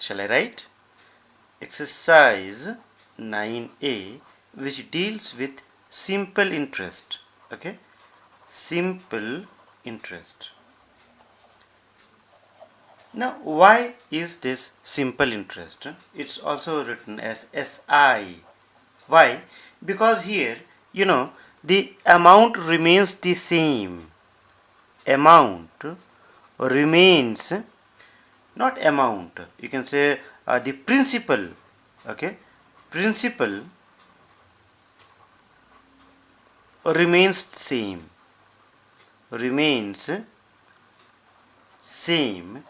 Shall I write? Exercise 9A, which deals with simple interest. Okay, simple interest. Now, why is this simple interest? It's also written as SI. Why? Because here, the amount remains the same. Amount remains, not amount. You can say the principal. Okay, principal remains same. Remains same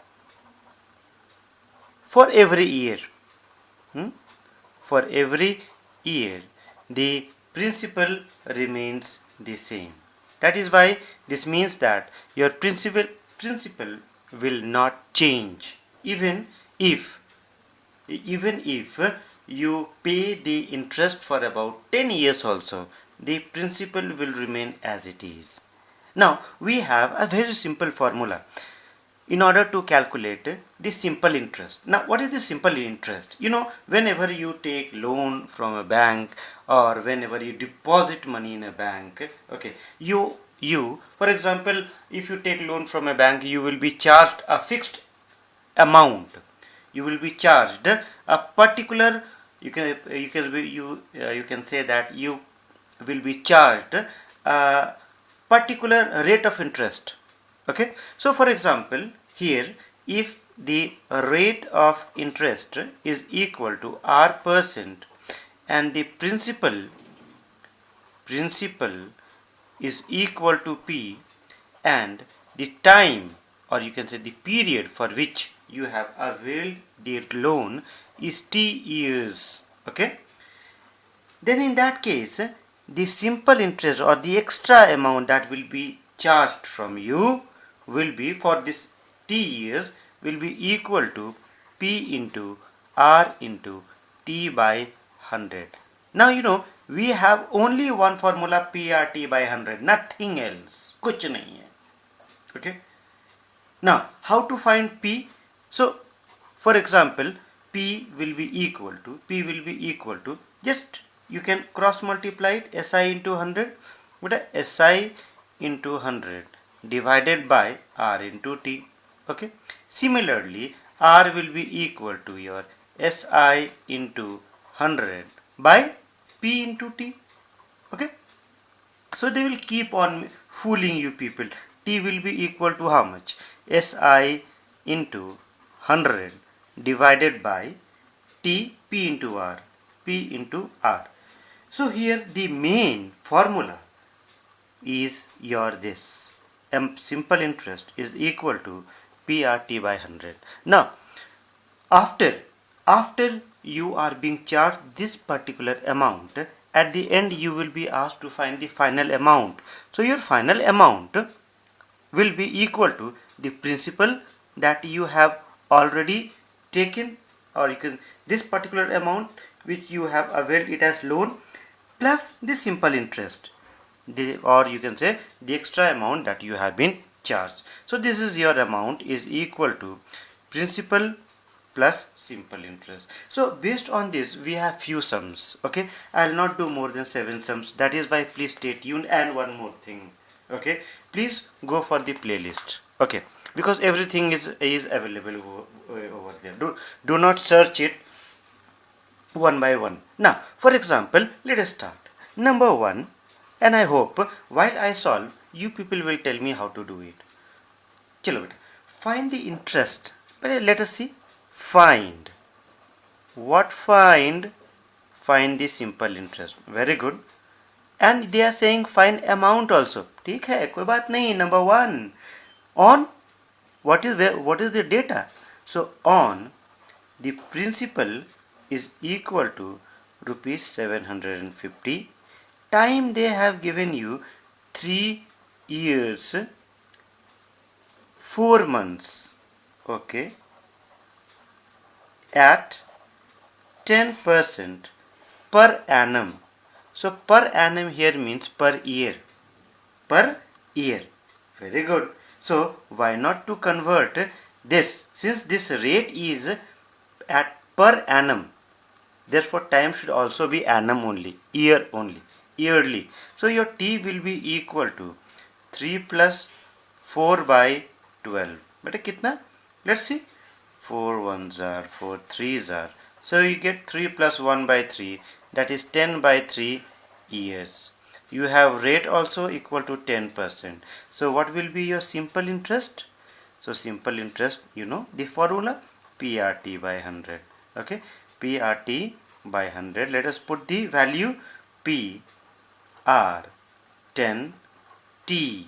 for every year. For every year, the principal remains the same. That is why this means that your principal will not change even if you pay the interest for about 10 years also, the principal will remain as it is. Now we have a very simple formula in order to calculate the simple interest. Now what is the simple interest? Whenever you take loan from a bank or whenever you deposit money in a bank, okay, you for example, if you take loan from a bank, you will be charged a fixed amount. You will be charged a particular, you can say that you will be charged a particular rate of interest. Okay, so for example, here if the rate of interest is equal to R% and the principal is equal to P, and the time, or you can say the period for which you have availed the loan is T years. Okay, then in that case, the simple interest or the extra amount that will be charged from you will be, for this T years, will be equal to P into R into T by 100. Now we have only one formula, PRT by 100, nothing else. कुछ नहीं है. Okay. Now how to find P? So for example, P will be equal to, just you can cross multiply it, SI into 100, but SI into 100 divided by R into T. Okay, similarly R will be equal to your SI into 100 by P into T. Okay, so they will keep on fooling you people. T will be equal to how much? SI into 100 divided by T, P into R, P into R. So here the main formula is your this. Simple interest is equal to PRT by 100. Now after you are being charged this particular amount, at the end you will be asked to find the final amount. So your final amount will be equal to the principal that you have already taken, or you can, this particular amount which you have availed it as loan, plus the simple interest, or you can say the extra amount that you have been charged. So this is your amount is equal to principal plus simple interest. So based on this we have few sums. Okay, I will not do more than 7 sums. That is why please stay tuned. And one more thing, okay, please go for the playlist. Okay, because everything is available over there. Do not search it one by one. Now for example, let us start. Number 1, and I hope while I solve you people will tell me how to do it. Chalo beta, find the interest. But let us see. Find what? Find the simple interest. Very good. And they are saying find amount also. ठीक है, कोई बात नहीं. Number 1, on what is the data? So on the principal is equal to rupees 750. Time they have given you 3 years 4 months. Okay, at 10% per annum. So per annum here means per year. Per year. Very good. So why not to convert this, since this rate is at per annum. Therefore, time should also be annum only, year only, yearly. So your t will be equal to 3 plus 4 by 12. Beta kitna? Let's see. 4 ones are, 4 threes are. So you get 3 plus 1 by 3, that is 10 by 3 years. You have rate also equal to 10%. So what will be your simple interest? So simple interest, you know the formula, PRT by 100. Okay, PRT by 100. Let us put the value P R 10 T.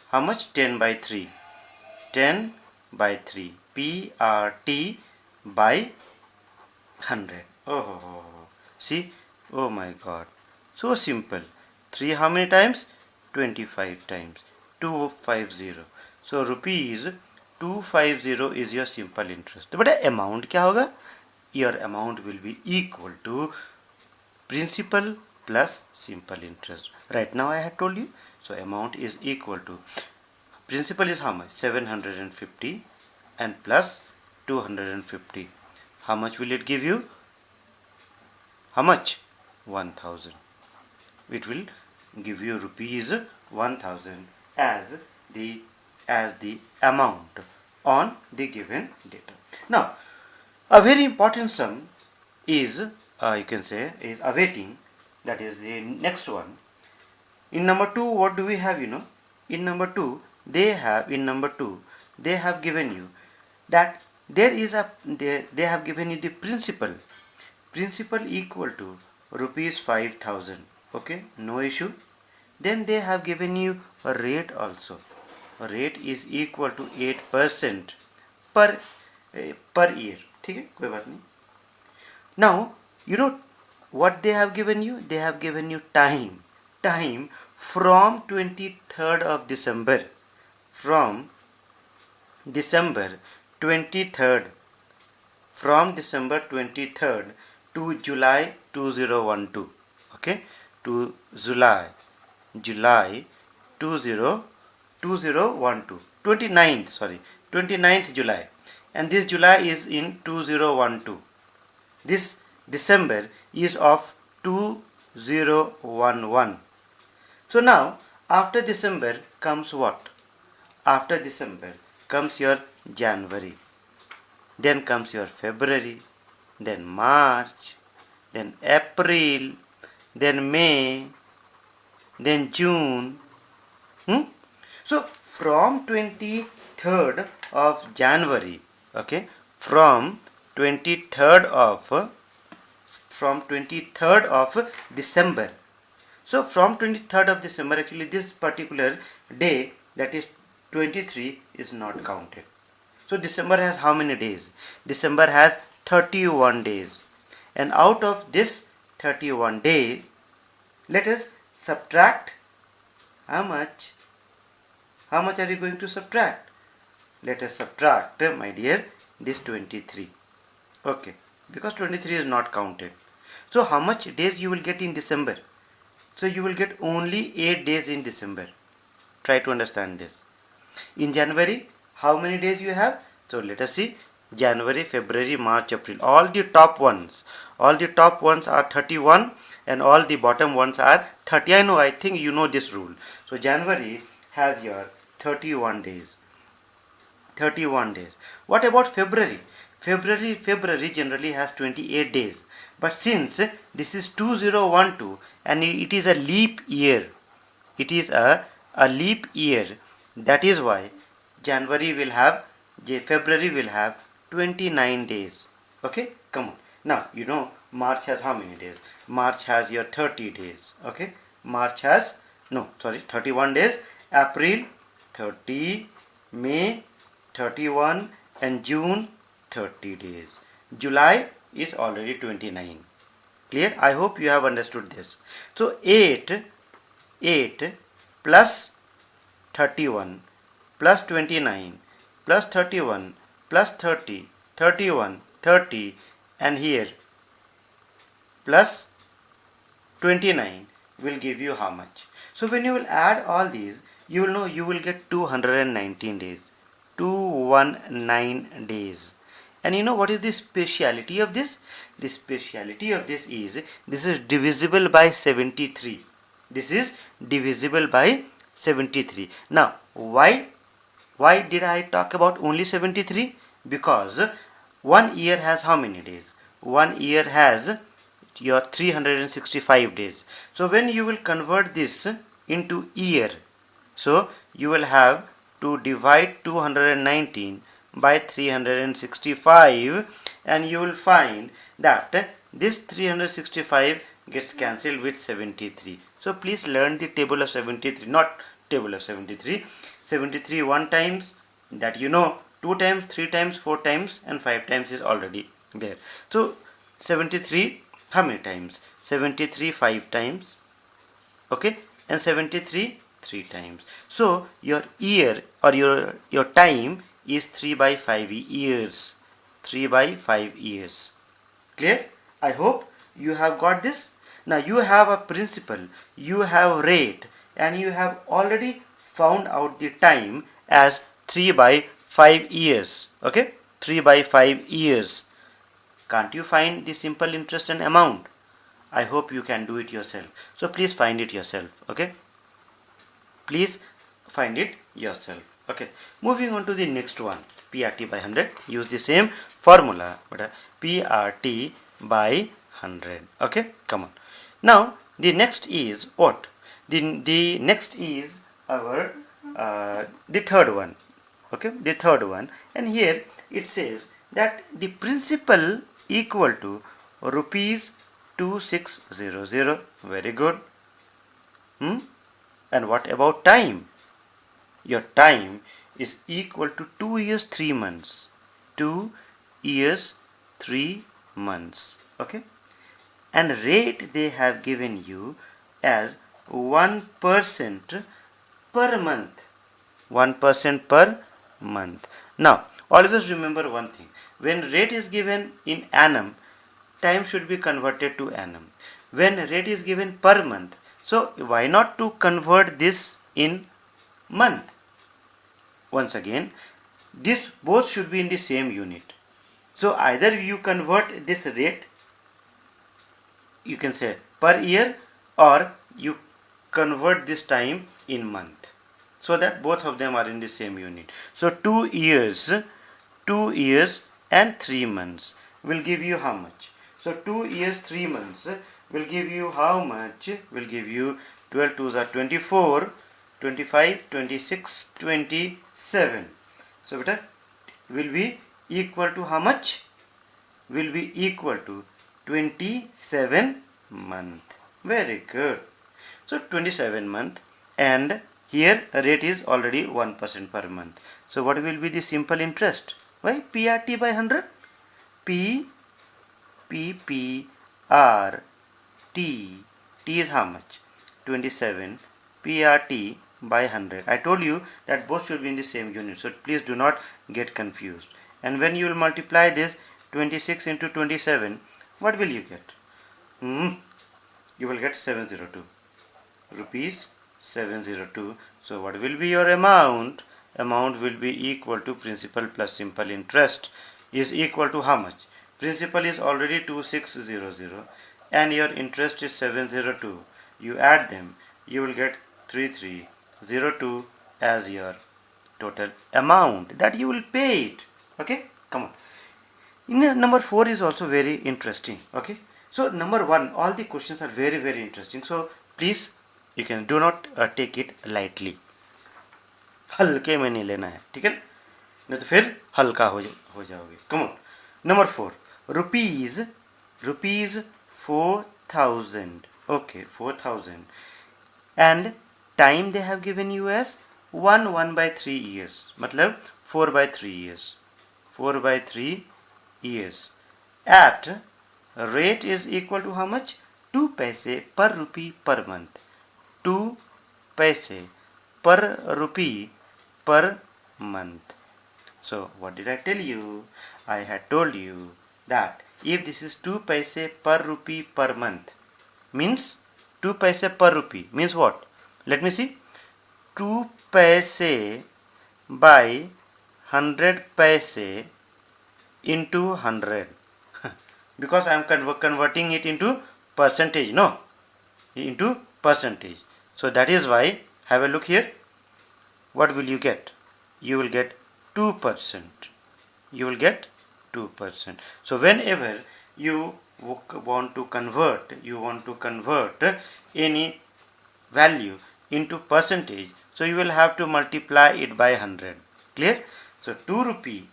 How much? 10 by 3. 10 by 3. PRT by 100. Oh, see, oh my god, so simple. 3 how many times? 25 times. 250. So rupees 250 is your simple interest. But amount क्या होगा? Your amount will be equal to principal plus simple interest. Right now I have told you. So amount is equal to, principal is how much? 750 and plus 250. How much will it give you? How much? 1000. It will give you rupees 1000 as the amount on the given data. Now, a very important sum is you can say is awaiting. That is the next one. In number 2, what do we have? You know, in number 2 they have given you that there is a they have given you the principal equal to rupees 5000. Okay, no issue. Then they have given you a rate also. A rate is equal to 8% per year. ठीक है, कोई बात नहीं. Now you know what they have given you? They have given you time from 23rd of December, from December 23rd, from December 23rd to July 2012. Okay, to July 2012, 29th July, and this July is in 2012. This December is of 2011. So now after December comes what? After December comes your January, then comes your February, then March, then April, then May, then June. So from 23rd of January, okay, from 23rd of December. So from 23rd of December, actually this particular day, that is 23, is not counted. So December has how many days? December has 31 days. And out of this 31 days, let us subtract how much? How much are you going to subtract? Let us subtract, my dear, this 23. Okay, because 23 is not counted. So how much days you will get in December? So you will get only 8 days in December. Try to understand this. In January, how many days you have? So let us see. January, February, March, April. All the top ones are 31 and all the bottom ones are 30. I know, I think you know this rule. So January has your 31 days. 31 days. What about February? February generally has 28 days. But since this is 2012 and it is a leap year, leap year, that is why February will have 29 days. Okay, come on. Now you know March has how many days? March has your 30 days. Okay, March has 31 days. April 30, May 31 and June 30 days. July is already 29. Clear? I hope you have understood this. So 8 plus 31 plus 29 plus 31 plus 30, 31, 30 and here plus 29 will give you how much? So when you will add all these, you will know you will get 219 days. 219 days. And you know what is the speciality of this? The speciality of this is divisible by 73. This is divisible by 73. Now, why did I talk about only 73? Because 1 year has how many days? 1 year has your 365 days. So when you will convert this into year, so you will have to divide 219 by 365, and you will find that this 365 gets cancelled with 73. So please learn the table of 73, not table of 73. 73 one times, that you know, 2 times, 3 times, 4 times, and 5 times is already there. So 73 how many times? 73 5 times, okay, and 73 3 times. So your year or your time is 3 by 5 years. 3 by 5 years. Clear? I hope you have got this. Now you have a principal, you have rate, and you have already found out the time as 3 by 5 years. Okay? 3 by 5 years. Can't you find the simple interest and amount? I hope you can do it yourself. So please find it yourself. Okay? Please find it yourself. Okay. Moving on to the next one. PRT by 100. Use the same formula. But PRT by 100. Okay. Come on. Now the next is what? The next is our the third one. Okay. The third one. And here it says that the principal equal to rupees 2600. Very good. And what about time? Your time is equal to 2 years 3 months. 2 years 3 months. Okay. And rate they have given you as 1% per month. 1% per month. Now always remember one thing. When rate is given in annum, time should be converted to annum. When rate is given per month, so why not to convert this in month? Once again, this both should be in the same unit. So either you convert this rate, you can say per year, or you convert this time in month, so that both of them are in the same unit. So 2 years and 3 months will give you how much? So 2 years 3 months will give you how much? Will give you 12 2s are 24, 25, 26, 27. So beta will be equal to how much? Will be equal to 27 month. Very good. So 27 month, and here rate is already 1% per month. So what will be the simple interest? Why? PRT by 100. PPRT. T is how much? 27. PRT by 100. I told you that both should be in the same unit. So please do not get confused. And when you will multiply this 26 into 27, what will you get? You will get 702. Rupees 702. So what will be your amount? Amount will be equal to principal plus simple interest is equal to how much? Principal is already 2600 and your interest is 702. You add them, you will get 3302 as your total amount that you will pay it. Okay, come on. Number 4 is also very interesting. Okay, so number 1, all the questions are very very interesting. So please, you can do not take it lightly. हल्के में नहीं लेना है, ठीक है, नहीं तो फिर हल्का हो जाओगे. Come on. Number 4, rupees 4,000. Okay, 4,000. And time they have given you as 1 by 3 years. मतलब 4 by 3 years. 4 by 3 years. At rate is equal to how much? 2 paise per rupee per month. 2 paise per rupee per month. So what did I tell you? I had told you that if this is 2 paise per rupee per month, means 2 paise per rupee means what? Let me see. 2 paise by 100 paise into 100 because I am converting it into percentage, no, into percentage. So that is why, have a look here, what will you get? You will get 2%. You will get 2%. So whenever you want to convert any value into percentage, so you will have to multiply it by 100. Clear? So 2 rupee,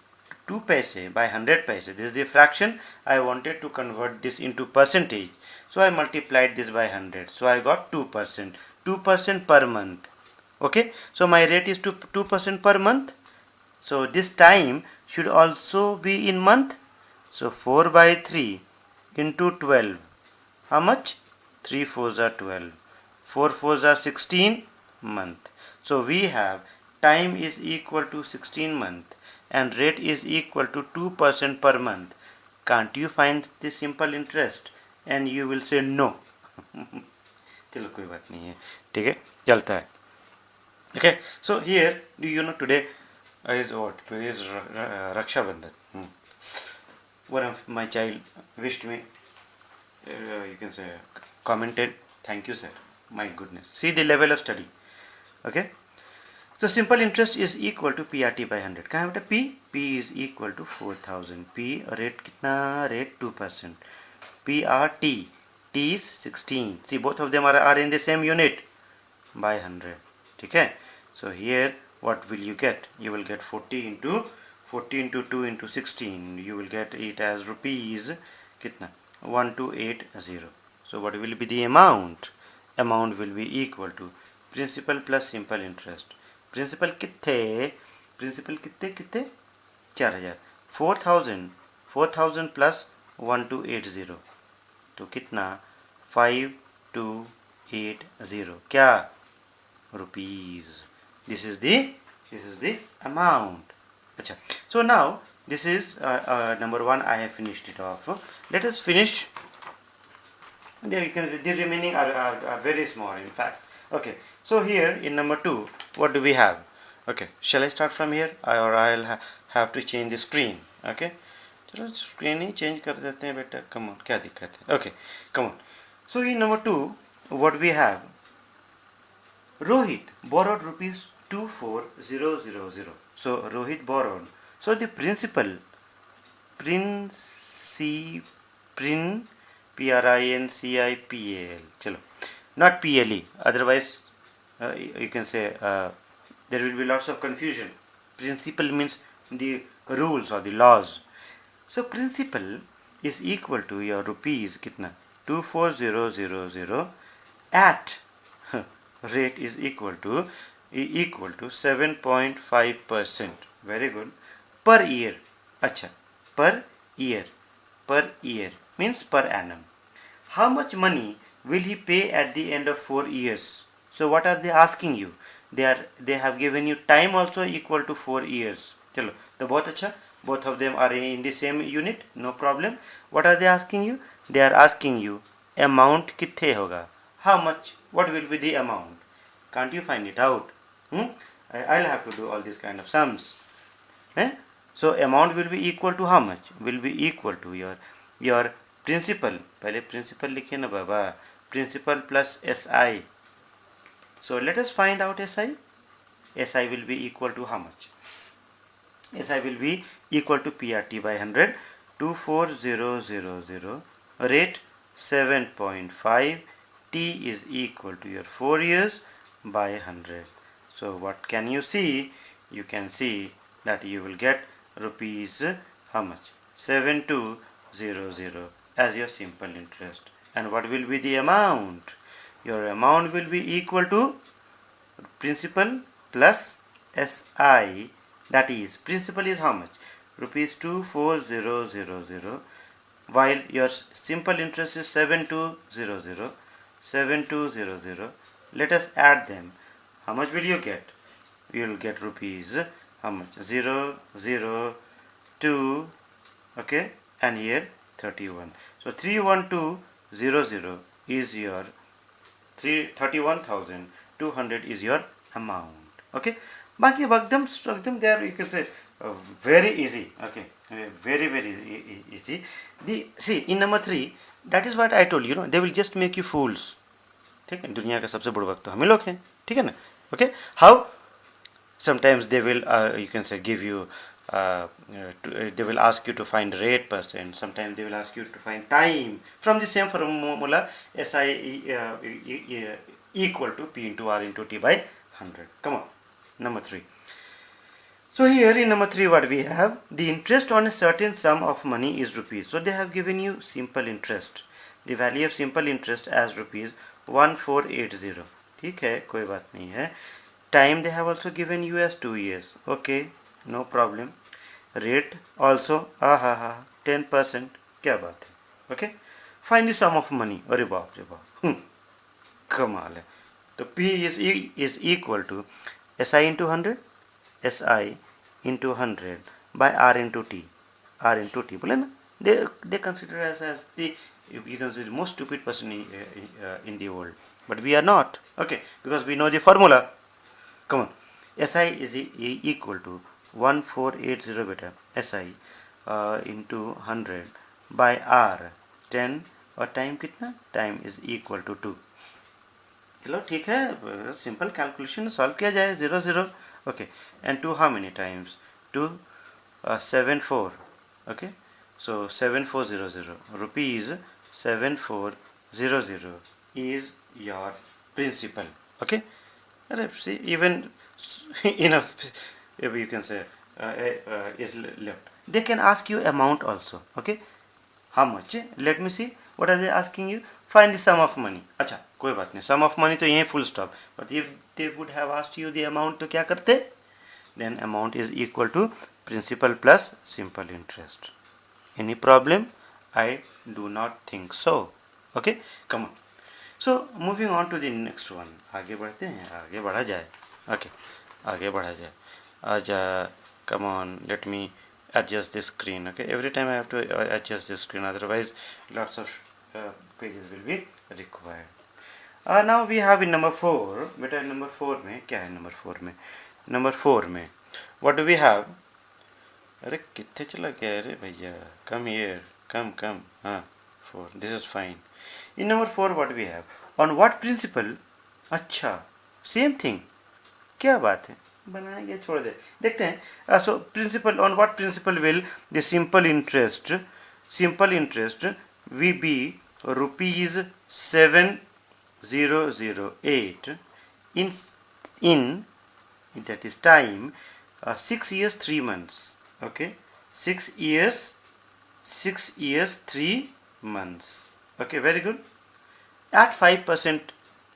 2 paise by 100 paise, this is the fraction. I wanted to convert this into percentage, so I multiplied this by 100, so I got 2%. 2% per month. Okay, so my rate is 2% per month. So this time should also be in month. So 4 by 3 into 12. How much? 3 4s are 12. 4 4s are 16 month. So we have time is equal to 16 month and rate is equal to 2% per month. Can't you find this simple interest? And you will say no. चलो कोई बात नहीं है, ठीक है, चलता है. Okay, so here, do you know today is what? Today is Raksha Bandhan. One of my child wished me, you can say, commented, thank you sir, my goodness. See the level of study. Okay, so simple interest is equal to PRT by 100. कहाँ बेटा P? P is equal to 4000. P rate कितना? Rate 2%. PRT, T is 16. See, both of them are in the same unit by 100. Okay, so here what will you get? You will get 40 into 2 into 16. You will get it as rupees kitna? 1280. So what will be the amount? Amount will be equal to principal plus simple interest. Principal कितने? Principal कितने 4000. 4000 plus 1280. तो कितना? 5280. क्या? Rupees. This is the amount. Achha. So now this is number 1. I have finished it off. Let us finish. There you can see the remaining are very small in fact. Okay, so here in number 2 what do we have? Okay, shall I start from here or I'll have to change the screen? Okay, चलो screen ही change कर देते हैं बेटा. Come on, क्या दिक्कत है? Okay, come on. So in number 2 what we have? Rohit borrowed rupees 24000. So Rohit borrowed. So the principal, PRINCIPAL, chalo, not PLE. Otherwise, you can say there will be lots of confusion. Principal means the rules or the laws. So principal is equal to your rupees kitna 24000 at rate is equal to 7.5%. Very good. Per year. Acha. Per year means per annum. How much money will he pay at the end of 4 years? So what are they asking you? They have given you time also equal to 4 years. Chalo, तो बहुत अच्छा. Both of them are in the same unit. No problem. What are they asking you? They are asking you amount कितने होगा? How much? What will be the amount? Can't you find it out? I'll have to do all these kind of sums. So amount will be equal to how much? Will be equal to your principal. पहले principal लिखे ना बाबा. Principal plus SI. So let us find out SI. SI will be equal to how much? SI will be equal to PRT by 100. 24000. Rate 7.5. T is equal to your 4 years by 100. So what can you see? You can see that you will get rupees how much? 7200 as your simple interest. And what will be the amount? Your amount will be equal to principal plus SI. That is, principal is how much? Rupees 24000, while your simple interest is 7200. 7200. Let us add them. How much will you get? You will get rupees how much? 002. Okay, and here 31. So 31200 is your 31,200 is your amount. Okay, बाकी एकदम there you can say very easy. Okay, very easy. See in number 3, that is what I told you, they will just make you fools. ठीक है, दुनिया का सबसे बड़ा वक्त तो हम ही लोग हैं, ठीक है ना. Okay, how sometimes they will you can say give you they will ask you to find rate percent, sometimes they will ask you to find time from the same formula SI equal to P into R into T by 100. Come on, number 3. So here in number 3 what we have, the interest on a certain sum of money is rupees. So they have given you simple interest, the value of simple interest as rupees 1480. ठीक है, कोई बात नहीं है. Time they have also given you as 2 years. Okay, no problem. Rate also 10%. क्या बात है. Okay, find the sum of money. अरे बाप रे बाप, कमाल है. तो P is equal to SI into 100, SI into 100 by R into T. R into T. बोले ना, they consider us as the, you can say, the most stupid person in the world. But we are not. Okay, because we know the formula. Come on. SI is equal to 1480 beta. SI into 100 by R 10 और time कितना, time is equal to 2. चलो ठीक है, simple calculation solve किया जाए. 0 0. Okay, and 2 how many times? 2 74. Okay, so 7400 rupees 7400 is your principal. Okay, see, even enough if you can say is left. They can ask you amount also. Okay, how much? Let me see, what are they asking you? Find the sum of money. अच्छा, कोई बात नहीं, sum of money तो यहीं full stop. But if they would have asked you the amount तो क्या करते? Then amount is equal to principal plus simple interest. Any problem? I do not think so. Okay, come on. So moving on to the next one. आगे बढ़ते हैं, आगे बढ़ा जाए. Okay, आगे बढ़ा जाए. आजा, come on, let me adjust the screen. Okay, every time I have to adjust the screen, otherwise lots of pages will be required. Now we have in number 4. बेटा number 4 में क्या है? number 4 में, number 4 में what do we have? अरे कितने चला गया? अरे भैया, come here, come. हाँ, 4. This is fine. In number 4 what we have? On what principle? अच्छा, same thing. क्या बात है, बनाएंगे, छोड़ दे, देखते हैं. So principle, on what principle will the simple interest we be rupees 7008 in that is time 6 years 3 months. Okay, 6 years 3 months. Okay, very good. At 5%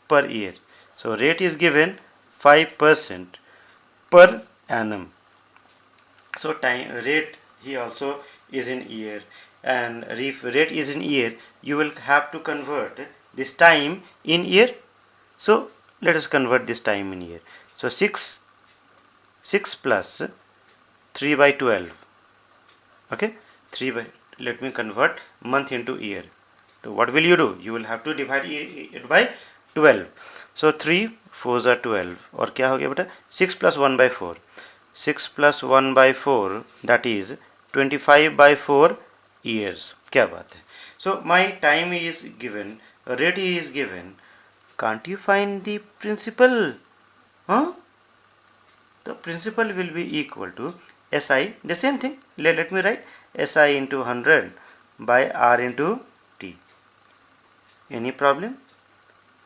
per year. So rate is given 5% per annum. So time rate here also is in year, and if rate is in year, you will have to convert this time in year. So let us convert this time in year. So 6 plus 3 by 12. Okay, 3 by, let me convert month into year. So what will you do? You will have to divide it by 12. So 3 4s are 12. और क्या हो गया बेटा? 6 plus 1 by 4. 6 plus 1 by 4, that is 25 by 4 years. क्या बात है? So my time is given, rate is given. Can't you find the principal? Huh? The principal will be equal to SI, the same thing. Let me write SI into 100 by R into T. Any problem?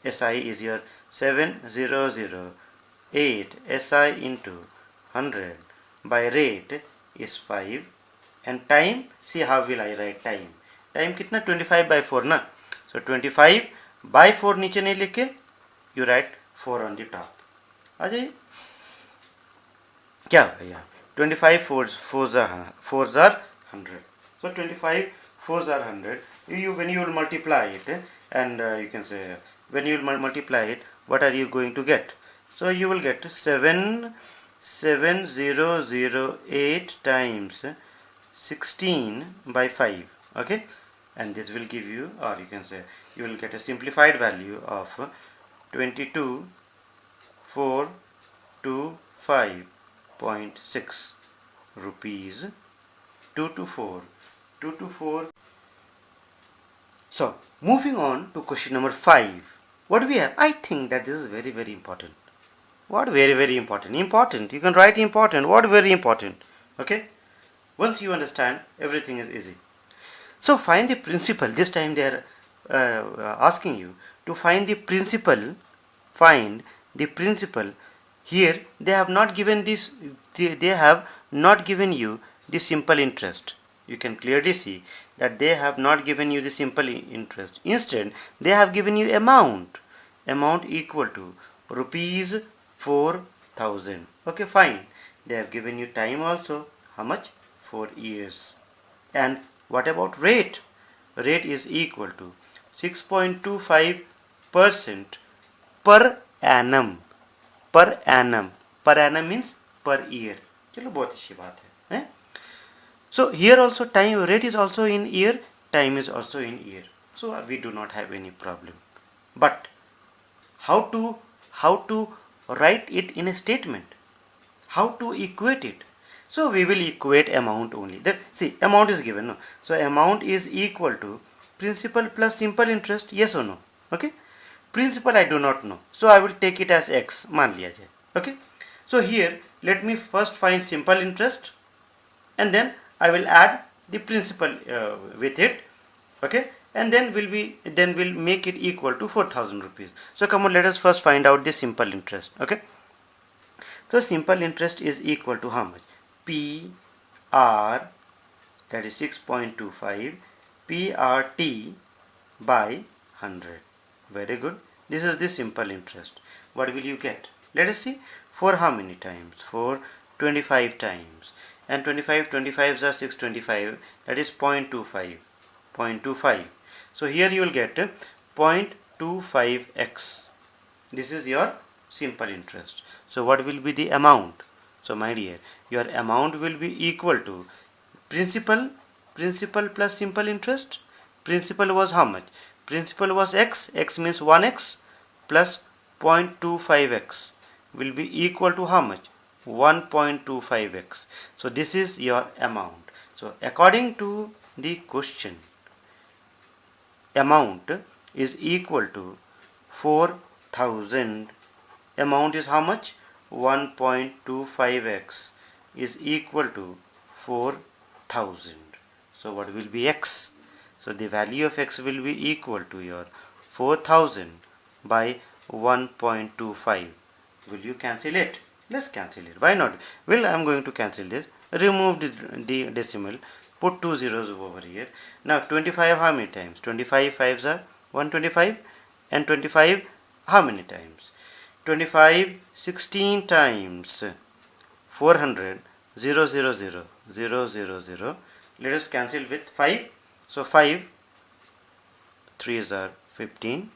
SI is your 7008. SI into 100 by rate is 5, and time, see how will I write time? Time कितना? 25 by 4 ना. So 25 by 4 नीचे नहीं लिख के, you write 4 on the top. आ जाइए, क्या भैया? 25 4s are 100. So 25 4s are 100. When you will multiply it, and you can say when you will multiply it, what are you going to get? So you will get 7008 times 16 by 5. Okay, and this will give you, or you can say you will get a simplified value of 22,425.6 rupees 2 to 4, 2 to 4. So moving on to question number 5. What do we have? I think that this is very, very important. What very, very important? Important. You can write important. What very important? Okay. Once you understand, everything is easy. So find the principal. This time they are asking you to find the principal. Find the principal. Here they have not given this. They have not given you the simple interest. You can clearly see that they have not given you the simple interest. Instead, they have given you amount. Amount equal to rupees 4,000. Okay, fine. They have given you time also. How much? 4 years. And what about rate? Rate is equal to 6.25% per annum. Per annum. Per annum means per year. चलो बहुत अच्छी बात है. So here also time rate is also in year, time is also in year. So we do not have any problem. But how to write it in a statement? How to equate it? So we will equate amount only. See, amount is given, no? So amount is equal to principal plus simple interest, yes or no? Okay. Principal I do not know, so I will take it as x. मान लिया जाए. Okay. So here let me first find simple interest, and then I will add the principal with it. Okay. And then we'll make it equal to 4,000 rupees. So come on, let us first find out the simple interest. Okay. So simple interest is equal to how much? PR, that is 6.25 PRT by 100. Very good. This is the simple interest. What will you get? Let us see. For how many times? For 25 times. And 25s are 625. That is 0.25. 0.25. So here you will get 0.25x. This is your simple interest. So what will be the amount? So my dear, your amount will be equal to principal plus simple interest. Principal was how much? Principal was x. X means 1x plus 0.25x will be equal to how much? 1.25x. So this is your amount. So according to the question, amount is equal to 4,000. Amount is how much? 1.25x is equal to 4,000. So what will be x? So the value of x will be equal to your 4,000 by 1.25. Will you cancel it? Let's cancel it. Why not? Well, I am going to cancel this. Remove the decimal. Put 2 zeros over here. Now 25 how many times? 25 5s are 125, and 25 how many times? 25 16 times 400 0 0 0 0 0 0. Let us cancel with 5. So 5 3s are 15,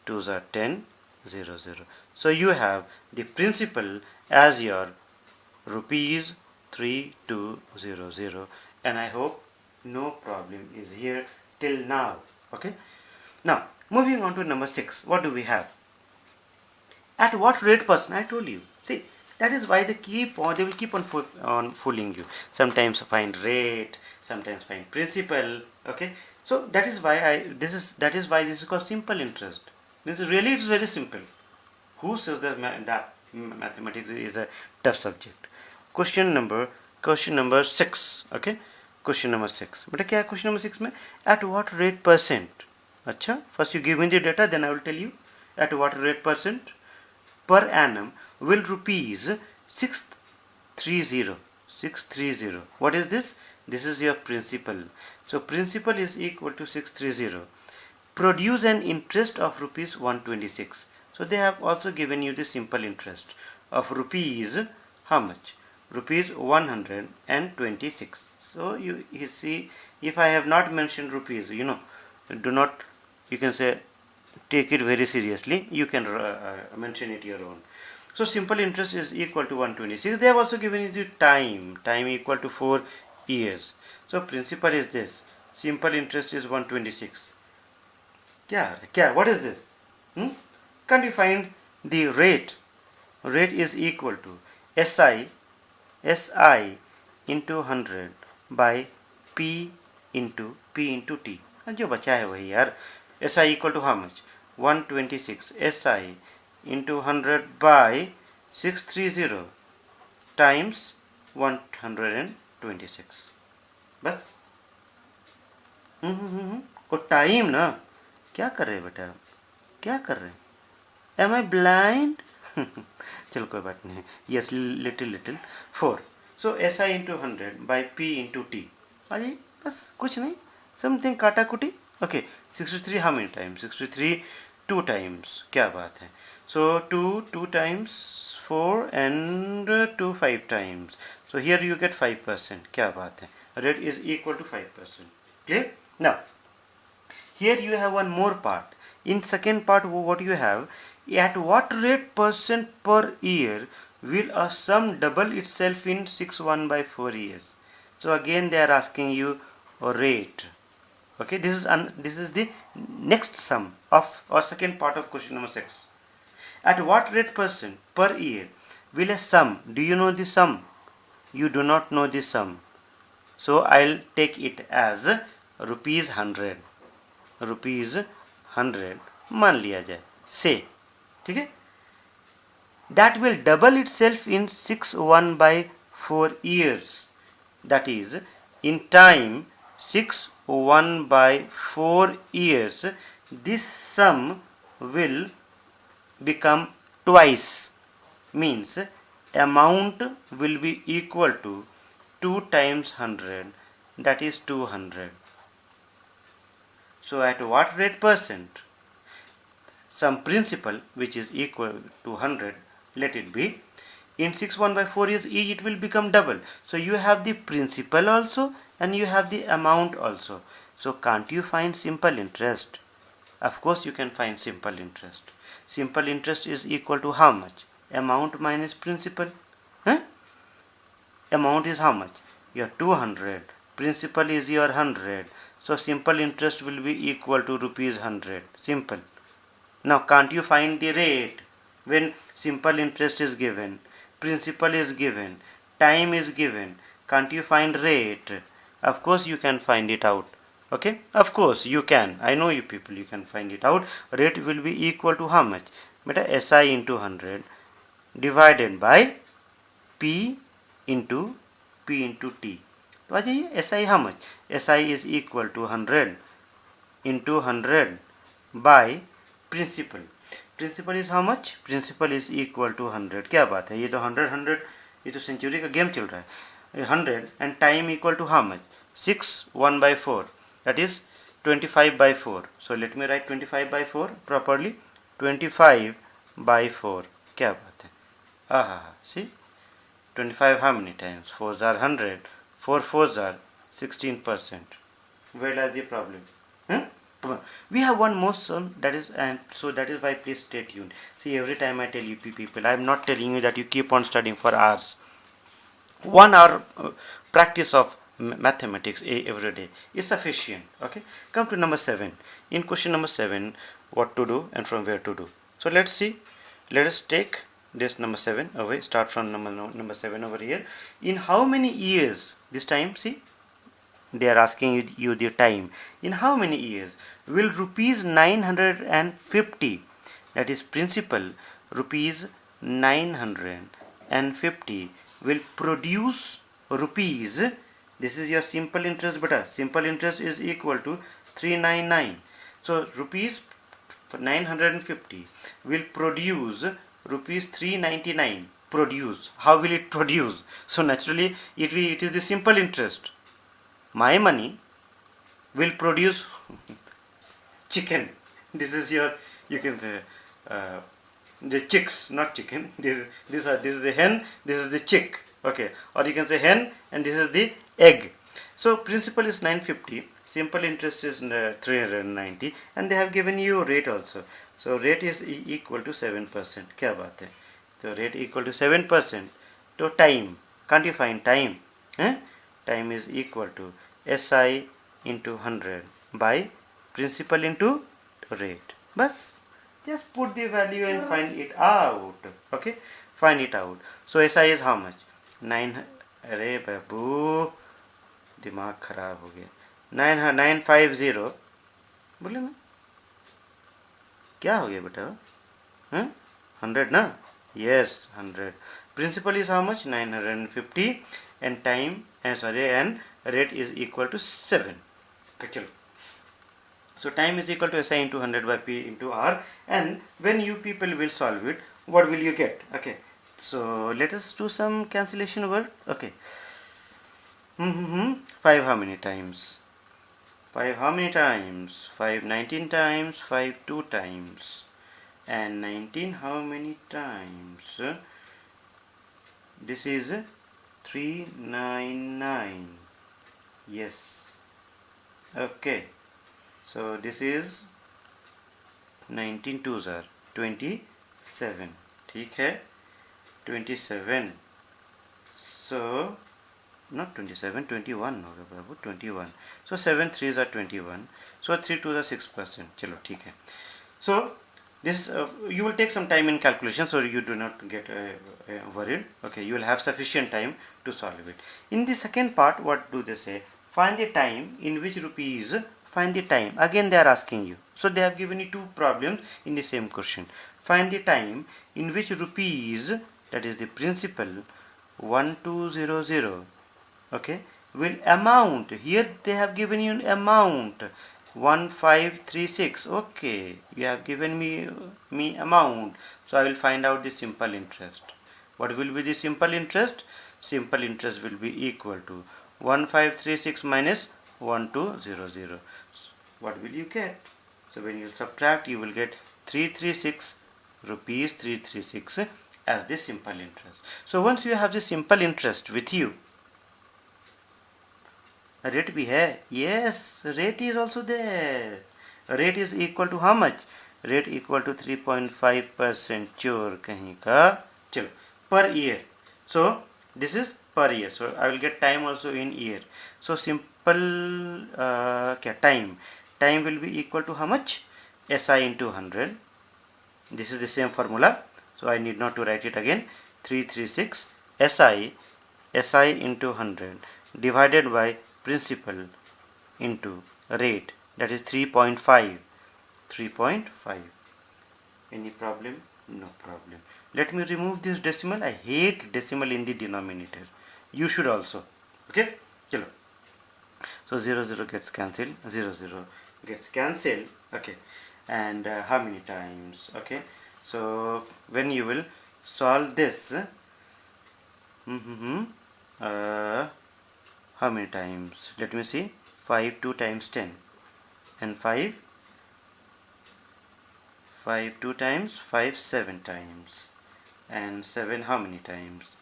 2s are 10, 0 0. So you have the principal as your rupees 3200, and I hope no problem is here till now. Okay. Now moving on to number 6. What do we have? At what rate person? I told you. See, that is why they will keep on fooling you. Sometimes find rate, sometimes find principal. Okay. So that is why this is called simple interest. This is really, it's very simple. Who says that mathematics is a tough subject? Question number 6. Okay. Question number 6. बेटा क्या है question number 6 में? At what rate percent? अच्छा, first you give me the data, then I will tell you. At what rate percent per annum will rupees 630. What is this? This is your principal. So principal is equal to 630. Produce an interest of rupees 126. So they have also given you the simple interest of rupees how much? Rupees 126. So you see, if I have not mentioned rupees, do not, you can say, take it very seriously. You can mention it your own. So simple interest is equal to 126. They have also given you the time equal to 4 years. So principal is this, simple interest is 126. What is this? Can't you find the rate? Rate is equal to SI into 100 by P into T, जो बचा है वही यार. SI equal to how much? 126 SI into 100 by 630 times 126. बस. वो time ना. क्या कर रहे बेटा, क्या कर रहे? एम आई ब्लाइंड? चलो कोई बात नहीं. Yes, little 4. So S I into 100 by P into T. अरे बस कुछ नहीं, समथिंग काटा कुटी. Okay, 63 how many times? 63 2 times. क्या बात है. सो 2 times 4 and 2 5 times. So here you get 5%. क्या बात है. Rate is equal to 5%. Clear? Now, here you have one more part. In second part, what you have, at what rate percent per year will a sum double itself in 6 by 4 years? So again they are asking you a rate. Okay, this is the next sum of or second part of question number 6. At what rate percent per year will a sum, do you know the sum? You do not know the sum. So I'll take it as rupees 100. Rupees 100 मान लिया जाए से. ठीक है. That will double it self in 6 by 4 years. That is in time 6 by 4 years this sum will become twice. Means amount will be equal to 2 times 100, that is 200. So at what rate percent some principal which is equal to 100, let it be, in 6 by 4 years it will become double. So you have the principal also and you have the amount also. So can't you find simple interest? Of course you can find simple interest. Simple interest is equal to how much? Amount minus principal. Amount is how much? Your 200. Principal is your 100. So simple interest will be equal to rupees 100. Simple. Now can't you find the rate when simple interest is given, principal is given, time is given? Can't you find rate? Of course you can find it out. Okay, of course you can. I know you people, you can find it out. Rate will be equal to how much? Beta SI into 100 divided by P into T. तो आ जाइए. S I how much? S I is equal to 100 into 100 by principal. Principal is how much? Principal is equal to 100. क्या बात है, ये तो 100 ये तो सेंचुरी का गेम चल रहा है. 100 and time equal to how much? 6 by 4, that is 25 by 4. So let me write 25 by 4 properly. 25 by 4. क्या बात है. see 25 how many times? 4s are 100. 4 4s are 16%. Where lies the problem? Come on. We have one more sum, that is, and so that is why please stay tuned. See, every time I tell you people, I am not telling you that you keep on studying for hours. 1 hour practice of mathematics every day is sufficient. Okay, come to number 7. In question number 7, what to do and from where to do. So let's see. Let us take this number 7 away. Start from number 7 over here. In how many years? This time, see, they are asking you the time. In how many years will rupees 950, that is principal, rupees 950 will produce rupees, this is your simple interest beta, simple interest is equal to 399. So rupees 950 will produce rupees 399. Produce, how will it produce? So naturally it is the simple interest. My money will produce chicken. This is your, you can say, the chicks, not chicken. This is the hen, this is the chick. Okay, or you can say hen and this is the egg. So principal is 950, simple interest is 390, and they have given you rate also. So rate is equal to 7%. क्या बात है. So rate equal to 7%. So time, can't you find time? Time is equal to SI into 100 by principal into rate. Bas, just put the value and find it out. Okay, find it out. So SI is how much? 9. Arey babu, दिमाग खराब हो गया। 950 बोले ना, क्या हो गया बेटा? 100 ना? Yes, 100. Principal is how much? 950 and time and rate is equal to 7. Okay, so time is equal to SI into 100 by P into R, and when you people will solve it, what will you get? Okay, so let us do some cancellation word. Okay, 5 how many times? 5 how many times? 5 19 times, 5 2 times, and 19 how many times? This is 399. Yes. Okay. So this is 19 twos are 27. ठीक है? 27. So not 27, 21 होगा बाबू, 21. So 7 threes are 21. So 3 twos are 6%. चलो ठीक है. So this you will take some time in calculation, so you do not get worried. Okay, you will have sufficient time to solve it. In the second part, what do they say? Find the time in which rupees. Find the time. Again they are asking you. So they have given you two problems in the same question. Find the time in which rupees, that is the principal, 1200, okay, will amount. Here they have given you an amount 1536. Okay, you have given me amount, so I will find out the simple interest. What will be the simple interest? Simple interest will be equal to 1536 minus 1200. What will you get? So when you subtract, you will get 336 rupees 336 as the simple interest. So once you have the simple interest with you, rate भी है? Yes, rate is also there. Rate is equal to how much? Rate equal to 3.5%. चोर कहीं का. चलो, per year. So this is per year. So I will get time also in year. So simple क्या time? Time will be equal to how much? SI into 100. This is the same formula. So I need not to write it again. 336 SI into 100 divided by principal into rate, that is 3.5. Any problem? No problem. Let me remove this decimal. I hate decimal in the denominator. You should also. Okay, chalo. So 0 gets cancelled, 0 gets cancelled. Okay, and how many times? Okay, so when you will solve this, how many times? Let me see. 5 2 times 10, and 5 2 times 5 7 times, and 7 how many times?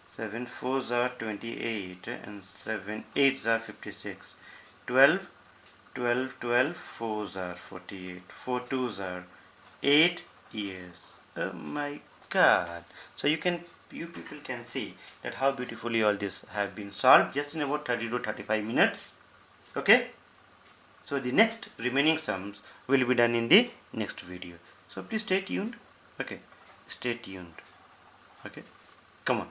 7 4s are 28, and 7 8s are 56. 12 4s are 48. 4 2s are 8 years. Oh my God! So you people can see that how beautifully all this have been solved just in about 30 to 35 minutes. Okay, so the next remaining sums will be done in the next video. So please stay tuned. Okay, stay tuned. Okay, come on.